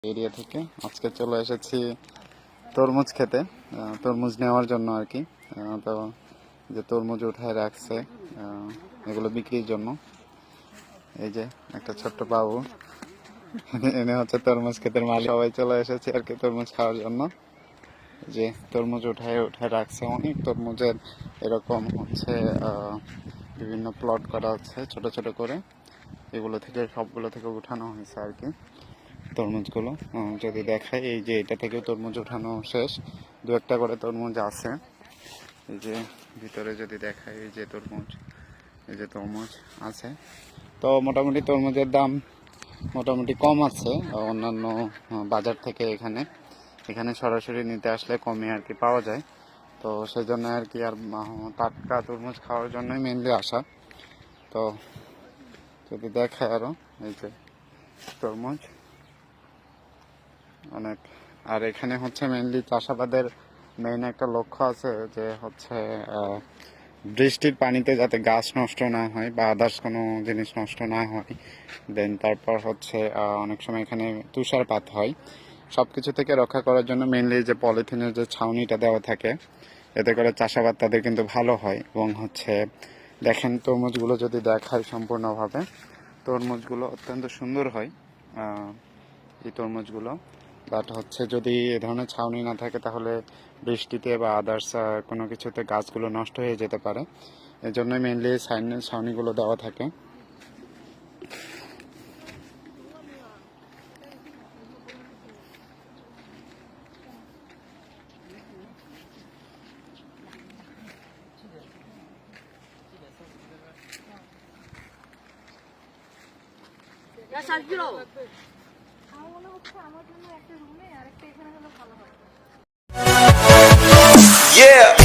Area থেকে আজকে চলে এসেছি তরমুজ খেতে, তরমুজ নেওয়ার জন্য আর কি। তো যে তরমুজ উঠায় রাখছে এগুলো বিক্রির জন্য। এই যে একটা ছোট্ট বাবু, এনে হচ্ছে তরমুজ ক্ষেতের মালিক। সবাই চলে এসেছে আর কি তরমুজ খাওয়ার জন্য। যে তরমুজ উঠায় রাখছে, অনেক তরমুজের এরকম হচ্ছে বিভিন্ন প্লট করা হচ্ছে ছোট ছোট করে। এগুলো থেকে সবগুলো থেকে উঠানো হয়েছে আর কি তরমুজগুলো। যদি দেখাই, এই যে এটা থেকে তরমুজ উঠানো শেষ, দু একটা করে তরমুজ আছে। এই যে ভিতরে যদি দেখাই, এই যে তরমুজ আছে। তো মোটামুটি তরমুজের দাম মোটামুটি কম আছে অন্যান্য বাজার থেকে। এখানে সরাসরি নিতে আসলে কমে আর কি পাওয়া যায়। তো সেই জন্য আর কি, আর টাটকা তরমুজ খাওয়ার জন্যই মেনলি আসা। তো যদি দেখায় আরো, এই যে তরমুজ অনেক। আর এখানে হচ্ছে মেনলি চাষাবাদের মেইন একটা লক্ষ্য আছে, যে হচ্ছে বৃষ্টির পানিতে যাতে গাছ নষ্ট না হয় বা আদার্স কোনো জিনিস নষ্ট না হয়। দেন তারপর হচ্ছে অনেক সময় এখানে তুষারপাত হয়। সব কিছু থেকে রক্ষা করার জন্য মেনলি যে পলিথিনের যে ছাউনিটা দেওয়া থাকে, এতে করে চাষাবাদ তাদের কিন্তু ভালো হয়। এবং হচ্ছে দেখেন তরমুজগুলো যদি দেখায় সম্পূর্ণভাবে, তরমুজগুলো অত্যন্ত সুন্দর হয় এই তরমুজগুলো। বাট হচ্ছে যদি এ ধরনের ছাউনি না থাকে, তাহলে বৃষ্টিতে বা আদার্স কোনো কিছুতে গাছগুলো নষ্ট হয়ে যেতে পারে। এই জন্যই মেনলি ছাউনিগুলো দেওয়া থাকে। Yeah.